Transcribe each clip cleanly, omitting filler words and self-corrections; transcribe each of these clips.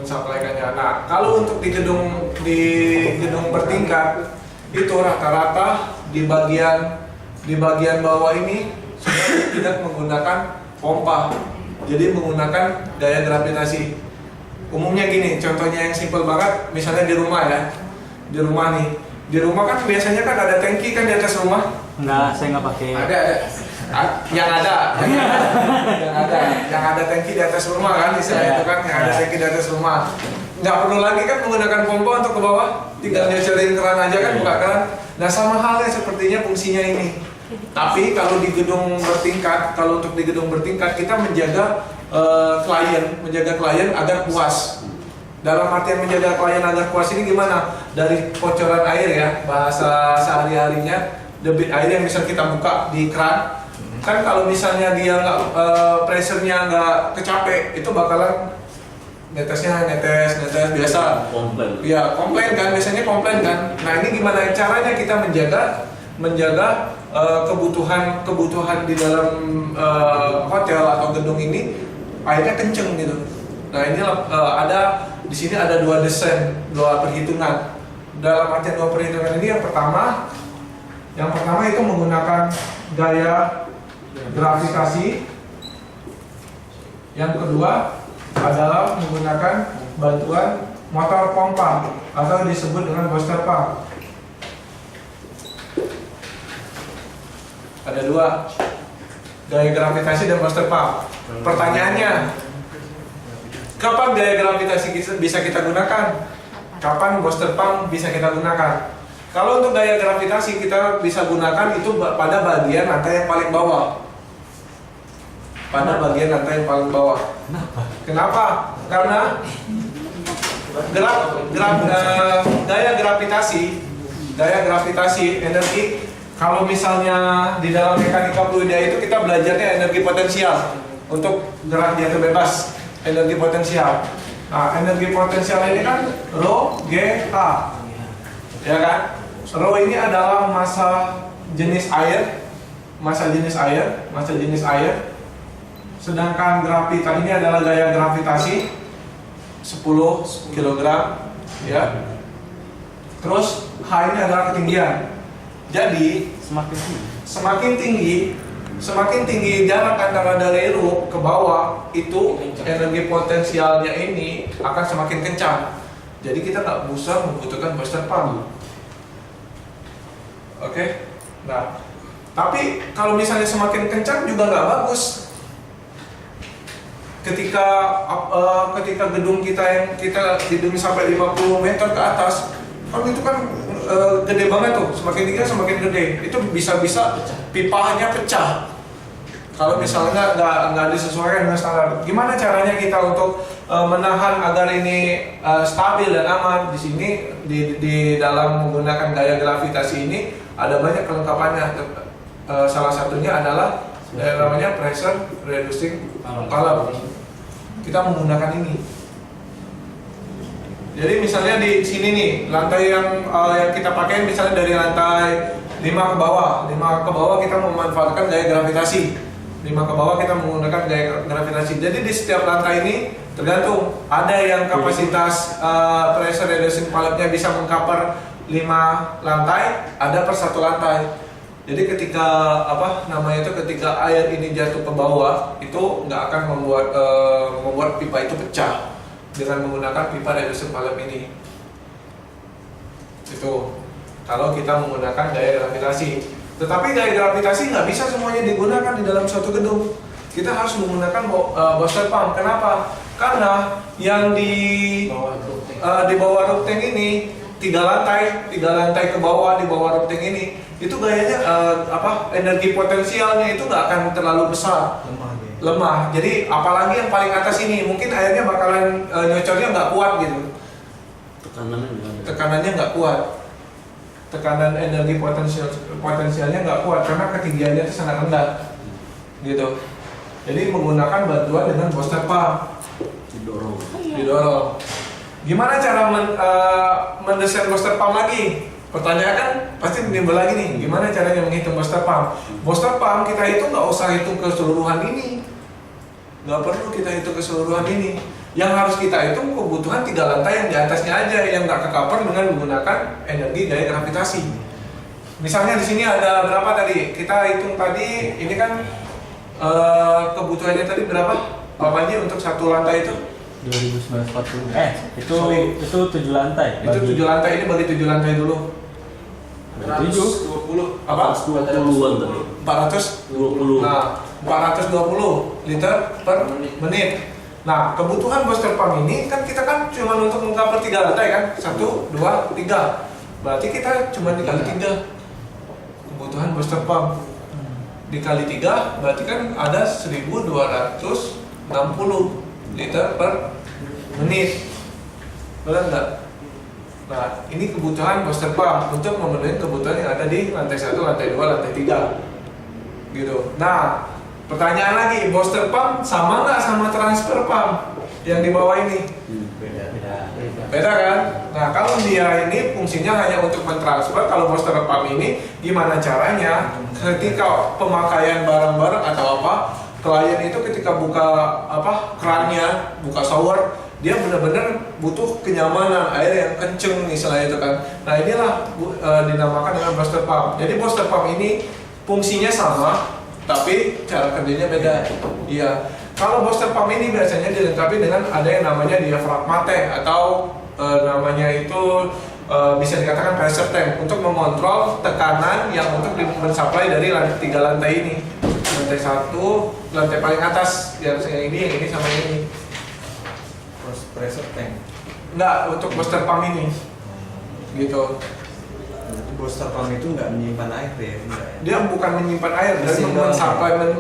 mensuplaikannya. Nah, kalau untuk di gedung bertingkat itu rata-rata di bagian bawah ini sudah tidak menggunakan pompa, jadi menggunakan gaya gravitasi. Umumnya gini, contohnya yang simpel banget, misalnya di rumah ya, di rumah kan biasanya kan ada tangki kan di atas rumah. Enggak, saya nggak pakai. Ada. Yang ada tangki di atas rumah kan, istilah itu kan, yang ada tangki di atas rumah. Nggak perlu lagi kan menggunakan pompa untuk ke bawah, tinggal nyocorin keran aja kan, buka keran. Nah, sama halnya sepertinya fungsinya ini. Tapi kalau di gedung bertingkat, untuk di gedung bertingkat kita menjaga klien agar puas. Dalam artian menjaga klien agar puas ini gimana? Dari kocoran air ya, bahasa sehari-harinya, debit air yang bisa kita buka di keran. Kan kalau misalnya dia nggak pressure-nya nggak kecapek, itu bakalan netesnya netes biasa. Komplain. Iya, komplain kan, biasanya komplain kan. Nah, ini gimana caranya kita menjaga kebutuhan di dalam hotel atau gedung ini airnya kenceng gitu. Nah, ini ada di sini ada dua perhitungan. Dalam artian dua perhitungan ini yang pertama itu menggunakan gaya gravitasi. Yang kedua adalah menggunakan bantuan motor pompa atau disebut dengan booster pump. Ada dua, gaya gravitasi dan booster pump. Pertanyaannya, kapan gaya gravitasi bisa kita gunakan? Kapan booster pump bisa kita gunakan? Kalau untuk gaya gravitasi kita bisa gunakan itu pada bagian lantai yang paling bawah. Kenapa? Karena gaya gravitasi energi. Kalau misalnya di dalam mekanika fluida itu kita belajarnya energi potensial untuk gerak jatuh bebas, energi potensial. Nah, energi potensial ini kan rho G H, ya kan? Rho ini adalah massa jenis air. Sedangkan gravita ini adalah gaya gravitasi 10 kg, ya. Terus H ini adalah ketinggian. Jadi semakin tinggi jarak antara dari rho ke bawah, itu energi potensialnya ini akan semakin kencang. Jadi kita nggak usah membutuhkan booster pump. Oke. Nah, tapi kalau misalnya semakin kencang juga nggak bagus. Ketika gedung kita gedung sampai 50 meter ke atas, kan itu kan gede banget tuh, semakin tinggi semakin gede, itu bisa pipanya pecah kalau misalnya nggak disesuaikan dengan standar. Gimana caranya kita untuk menahan agar ini stabil dan aman? Di sini di dalam menggunakan gaya gravitasi ini ada banyak kelengkapannya. Salah satunya adalah namanya pressure reducing column. Kita menggunakan ini. Jadi misalnya di sini nih, lantai yang kita pakai misalnya dari lantai 5 ke bawah kita memanfaatkan gaya gravitasi. 5 ke bawah kita menggunakan gaya gravitasi. Jadi di setiap lantai ini tergantung, ada yang kapasitas pressure reducing column-nya bisa mengcover 5 lantai, ada per 1 lantai. Jadi ketika ketika air ini jatuh ke bawah, itu nggak akan membuat pipa itu pecah dengan menggunakan pipa reducing column ini. Itu kalau kita menggunakan gaya gravitasi. Tetapi gaya gravitasi nggak bisa semuanya digunakan di dalam suatu gedung. Kita harus menggunakan booster pump. Kenapa? Karena yang di bawah roof tank ini 3 lantai ke bawah di bawah roof tank ini, itu gayanya energi potensialnya itu nggak akan terlalu besar, lemah. Jadi apalagi yang paling atas ini, mungkin airnya bakalan nyocornya nggak kuat gitu. Tekanannya nggak kuat. Tekanan energi potensialnya nggak kuat karena ketinggiannya itu sangat rendah, gitu. Jadi menggunakan bantuan dengan booster pump, didorong. Gimana cara mendesain booster pump lagi? Pertanyaan kan pasti timbul lagi nih, gimana caranya menghitung booster pump? Booster pump kita itu nggak usah hitung keseluruhan ini, nggak perlu kita hitung keseluruhan ini. Yang harus kita hitung kebutuhan 3 lantai yang di atasnya aja, yang nggak ke-cover dengan menggunakan energi gaya gravitasi. Misalnya di sini ada berapa tadi? Kita hitung tadi, ini kan kebutuhannya tadi berapa? Pak Panji untuk satu lantai itu? 2940. Itu 7 lantai. Itu 7 lantai, ini bagi 7 lantai dulu. 420 Apa? 420-an tadi. 420. Nah, 420 liter per menit. Nah, kebutuhan booster pump ini kan kita kan cuma untuk mengcover 3 lantai kan? 1, 2, 3. Berarti kita cuma dikali 3. Kebutuhan booster pump dikali 3 berarti kan ada 1260 liter per menit. Benar nggak? Nah, ini kebutuhan booster pump untuk memenuhi kebutuhan yang ada di lantai 1, lantai 2, lantai 3 gitu. Nah, pertanyaan lagi, booster pump sama nggak sama transfer pump yang di bawah ini? Beda kan? Nah, kalau dia ini fungsinya hanya untuk mentransfer, kalau booster pump ini gimana caranya ketika pemakaian barang-barang atau apa, klien itu ketika buka krannya, buka shower, dia benar-benar butuh kenyamanan, air yang kenceng misalnya itu kan. Nah, inilah dinamakan dengan booster pump. Jadi booster pump ini fungsinya sama, tapi cara kerjanya beda. Iya. Kalau booster pump ini biasanya dilengkapi dengan ada yang namanya diafragma tank atau namanya itu bisa dikatakan pressure tank untuk mengontrol tekanan yang untuk mensuplai dari lantai 3 lantai ini. Lantai 1, lantai paling atas yang ini sama ini. Pressure tank. Enggak, untuk booster pump ini. Gitu. Booster pump itu nggak menyimpan air ya? Enggak ya? Dia bukan menyimpan air, dia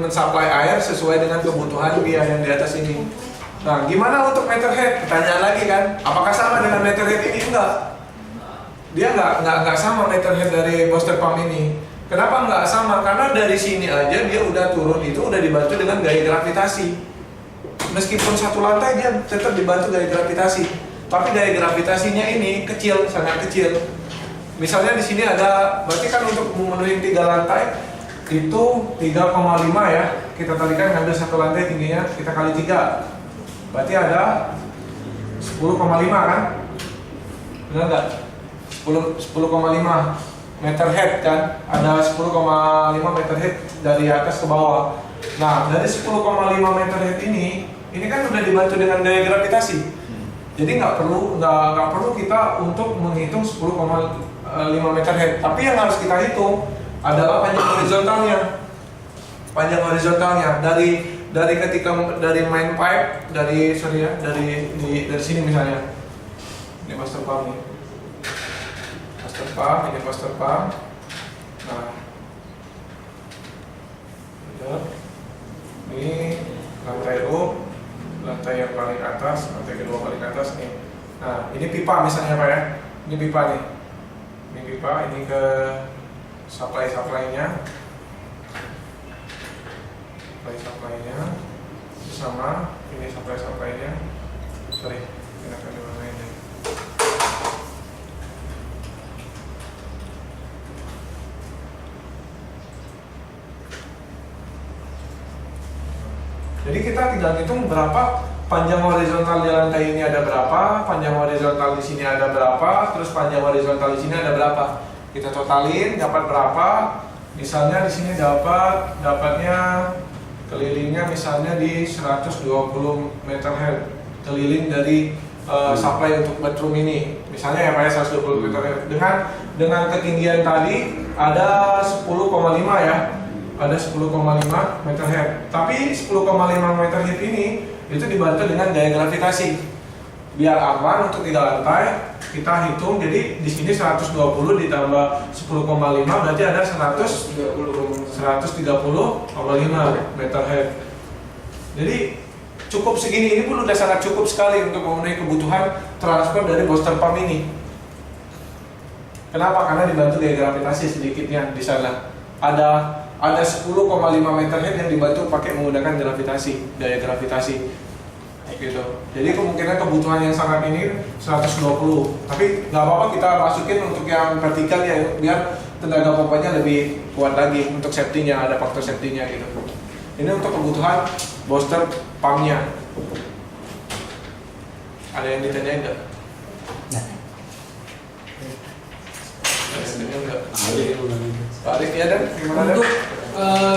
mensuplai air sesuai dengan kebutuhan dia yang di atas ini. Nah, gimana untuk meterhead? Pertanyaan lagi kan, apakah sama dengan meterhead ini? Enggak. Dia nggak sama meterhead dari booster pump ini. Kenapa nggak sama? Karena dari sini aja dia udah turun itu udah dibantu dengan gaya gravitasi. Meskipun satu lantai dia tetap dibantu gaya gravitasi, tapi gaya gravitasinya ini kecil, sangat kecil. Misalnya di sini ada, berarti kan untuk memenuhi 3 lantai itu 3,5 ya. Kita tadikan ngambil satu lantai tingginya, kita kali 3. Berarti ada 10,5 kan? Benar nggak? 10,5 meter head kan? Ada 10,5 meter head dari atas ke bawah. Nah, dari 10,5 meter head ini kan udah dibantu dengan gaya gravitasi. Jadi nggak perlu kita untuk menghitung 10,5 meter head. Tapi yang harus kita hitung adalah panjang horizontalnya. Panjang horizontalnya dari main pipe dari sini misalnya. Ini master pump nih. Ini master pump. Nah, ini lantai roof, lantai yang paling atas, lantai kedua paling atas nih. Nah, ini pipa misalnya Pak ya. Ini pipa nih. Ini pipa, ini ke supply-nya. Supply-nya sama ini supply-nya. Sorry, ini akan dimana ini. Jadi kita tinggal hitung berapa panjang horizontal di lantai ini ada berapa, panjang horizontal di sini ada berapa, terus panjang horizontal di sini ada berapa. Kita totalin dapat berapa. Misalnya di sini dapatnya kelilingnya misalnya di 120 meter head keliling dari supply untuk bedroom ini. Misalnya ya Pak ya 120 meter head. Dengan ketinggian tadi ada 10,5 ya. Ada 10,5 meter head. Tapi 10,5 meter head ini itu dibantu dengan gaya gravitasi. Biar aman untuk 3 lantai, kita hitung. Jadi di sini 120 ditambah 10,5 berarti ada 130,5 meter head. Jadi cukup segini, ini pun udah sangat cukup sekali untuk memenuhi kebutuhan transfer dari booster pump ini. Kenapa? Karena dibantu gaya gravitasi sedikitnya di sana. Ada 10,5 meter head yang dibantu pakai menggunakan gaya gravitasi gitu. Jadi kemungkinan kebutuhan yang sangat ini 120. Tapi nggak apa-apa kita masukin untuk yang vertikal ya, biar tenaga pompanya lebih kuat lagi untuk safety-nya, ada faktor safety-nya gitu. Ini untuk kebutuhan booster pump-nya. Ada yang ditanyain nggak? Nah, Ada yang ditanyain nggak? ada yang ulang itu. Pak Arif ya Dan, gimana Dan? Untuk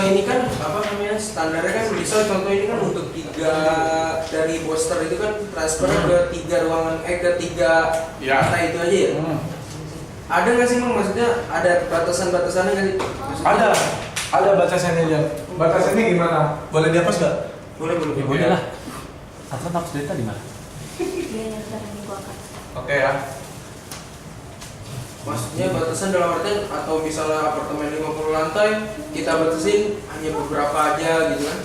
ini kan apa namanya standarnya kan misal contoh ini kan untuk 3 dari booster itu kan transfer ke 3 ruangan ke 3 Ya. lantai itu aja ya. Ada nggak sih Mang, maksudnya ada batasan-batasannya nggak sih? Maksudnya, Ada batasannya Dan. Batasannya gimana? Boleh dihapus nggak? Boleh boleh. Ya boleh lah. Atlet harus data di mana? Dia yang sekarang ini gua akan. Oke ya. Maksudnya batasan dalam artian atau misalnya apartemen 50 lantai kita batasin hanya beberapa aja gitu kan?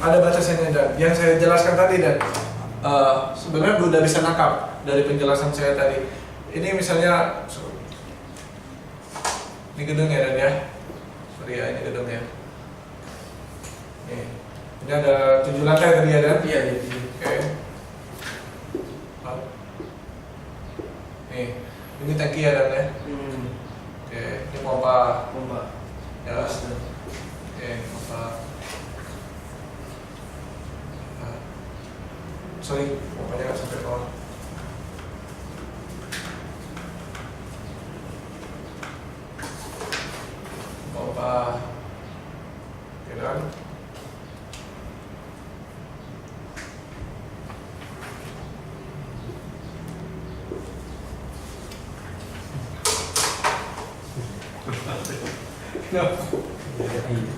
Ada batasannya Dan. Yang saya jelaskan tadi Dan. Sebenarnya udah bisa nangkap dari penjelasan saya tadi. Ini misalnya, ini gedungnya Dan ya. Sorry ya, ini gedungnya. Nih. Ini ada 7 lantai tadi ya Dan. Iya iya. Oke. Nih, ini tangki ya Dan ya. Oke, ini pompa. Pompa. Ya. Oke, pompa. Nah. Sorry, pompanya nggak sampai bawah. Pompa. Oke Dan.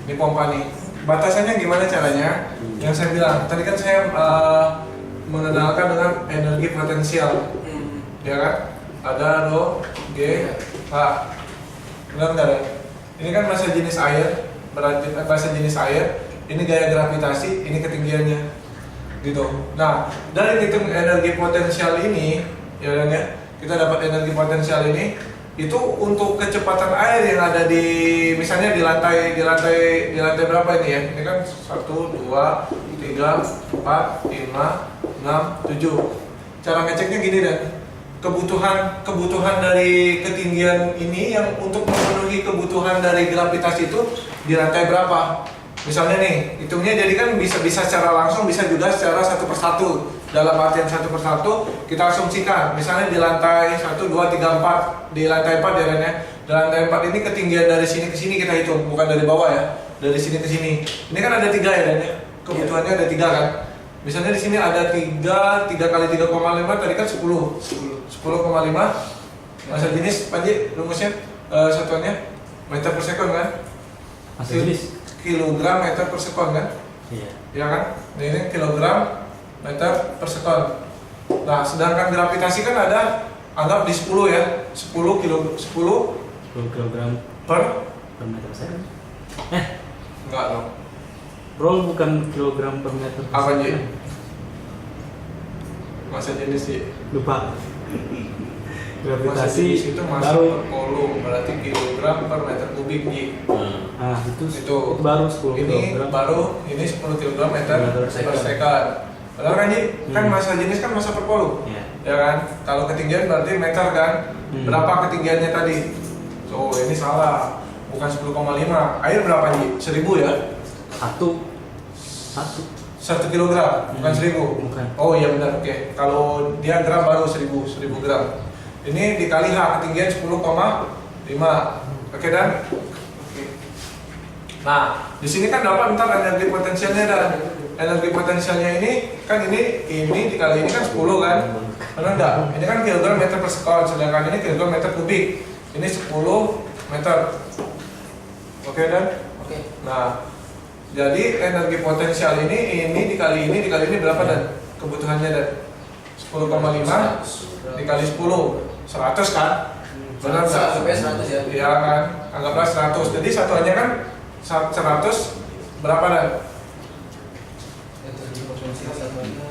Ini pompa nih. Batasannya gimana caranya? Yang saya bilang tadi kan saya mengenalkan dengan energi potensial, ya kan? Ada rho, G, H. Benar nggak? Dan? Ini kan massa jenis air, berarti massa jenis air. Ini gaya gravitasi, ini ketinggiannya, gitu. Nah, dari hitung energi potensial ini, ya kan ya, kita dapat energi potensial ini. Itu untuk kecepatan air yang ada di misalnya di lantai berapa ini ya? Ini kan 1, 2, 3, 4, 5, 6, 7. Cara ngeceknya gini Dan. Kebutuhan dari ketinggian ini yang untuk memenuhi kebutuhan dari gravitasi itu di lantai berapa? Misalnya nih, hitungnya jadi kan bisa secara langsung, bisa juga secara satu persatu. Dalam artian satu persatu kita asumsikan, misalnya di lantai 1, 2, 3, 4, di lantai 4 ya Dan ya. Di lantai 4 ini ketinggian dari sini ke sini kita hitung, bukan dari bawah ya. Dari sini ke sini. Ini kan ada 3 ya Dan ya. Kebutuhannya ada 3 kan. Misalnya di sini ada 3 kali 3,5 tadi kan 10. 10,5 massa jenis Panji rumusnya satuannya meter per sekon kan? Massa jenis Kilogram meter per sekon kan? iya. Ya kan? Nah, ini kilogram meter per sekon. Nah, sedangkan gravitasi kan ada anggap di 10 ya. 10 kilogram per meter second. enggak dong. Roll bukan kilogram per meter per Apa, Ji? second. Massa jenis sih. Lupa. Massa Gravitasi jenis itu massa baru. per kolom, berarti kilogram per meter kubik Ji. Nah, itu baru 10 Ini kilogram. baru ini 10 kg meter Meter per second. second. Padahal kan Ji, kan massa jenis kan massa per kolom. Iya. Ya kan? Kalau ketinggian berarti meter kan? Berapa ketinggiannya tadi? So, ini salah. Bukan 10,5. Air berapa Ji? 1000 ya? Satu 1 kilogram, bukan 1000. Bukan. Oh iya benar, oke. Kalau dia gram baru 1000 gram. Ini dikali H, ketinggian 10,5. Oke Dan? Oke. Nah, di sini kan dapat ntar energi potensialnya Dan. Energi potensialnya ini kan ini dikali ini kan 10 kan? Benar enggak? Ini kan kilogram meter per sekon, sedangkan ini kilogram meter kubik. Ini 10 meter. Oke Dan? Oke. Nah, jadi energi potensial ini dikali ini berapa Dan? Kebutuhannya Dan? 10,5 dikali 10, 100 kan? Benar nggak? Sampai 100 ya. Iya kan? Anggaplah 100. Jadi satuannya kan 100 berapa Dan? Energi potensial satuannya.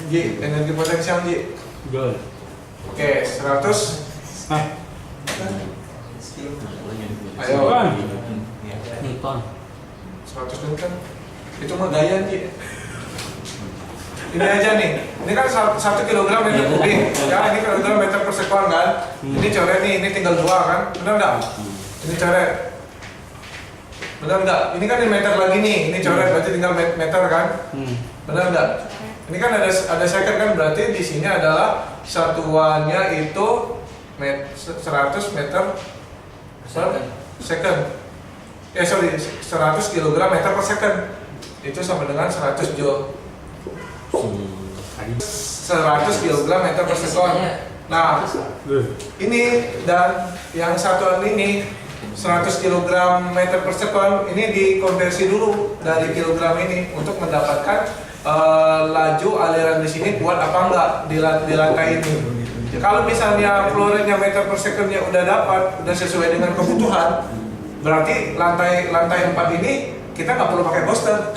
Ji, energi potensial Ji. Joule. Oke, 100. Ayo. Newton. 100 Newton. Itu mah gaya Ji. Ini aja nih. Ini kan 1 kilogram meter kubik. Ya, ini kilogram meter per sekon kan. Ini coret nih, ini tinggal 2 kan. Benar enggak? Ini coret. Benar enggak? Ini kan di meter lagi nih. Ini coret berarti tinggal meter kan. Benar enggak? Ini kan ada second kan, berarti di sini adalah satuannya itu 100 meter per second. 100 kg meter per second. Itu sama dengan 100 joule. 100 kg meter per second. Nah, ini dan yang satuan ini 100 kg meter per second ini dikonversi dulu dari kilogram ini untuk mendapatkan laju aliran di sini kuat apa enggak di lantai ini. Kalau misalnya flow rate-nya meter per second-nya udah dapat, udah sesuai dengan kebutuhan, berarti lantai 4 ini kita nggak perlu pakai booster.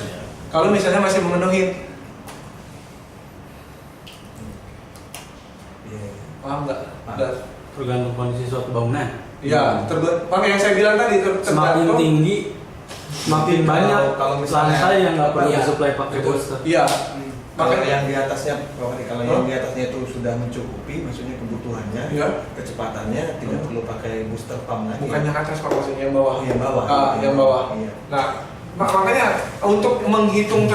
Kalau misalnya masih memenuhi. Paham nggak? Tergantung kondisi suatu bangunan. Iya, makanya yang saya bilang tadi Semakin tinggi, semakin banyak kalau misalnya lantai yang nggak perlu iya, disuplai pakai betul. booster. Iya. Kalau Makanya yang di atasnya, kalau yang di atasnya itu sudah mencukupi, maksudnya kebutuhannya, Iya. kecepatannya tidak perlu pakai booster pump lagi. bukan yang atas Pak, maksudnya yang bawah. Yang bawah. Yang bawah. Iya. Nah, makanya untuk menghitung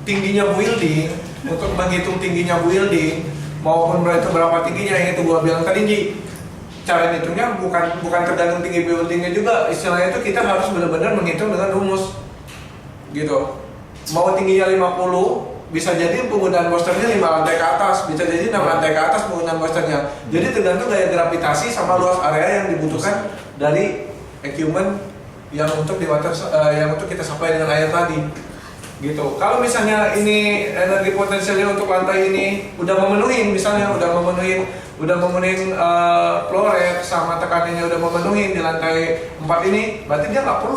tingginya building, untuk menghitung tingginya building maupun berapa tingginya yang itu gua bilang tadi Ji. Cara hitungnya bukan tergantung tinggi buildingnya juga, istilahnya itu kita harus benar-benar menghitung dengan rumus gitu. Mau tingginya 50, bisa jadi penggunaan boosternya 5 lantai ke atas, bisa jadi 6 lantai ke atas penggunaan boosternya. Jadi tergantung gaya gravitasi sama luas area yang dibutuhkan dari equipment yang untuk yang untuk kita supply dengan air tadi gitu. Kalau misalnya ini energi potensialnya untuk lantai ini udah memenuhi, misalnya udah memenuhi flow rate sama tekanannya udah memenuhi di lantai 4 ini, berarti dia nggak perlu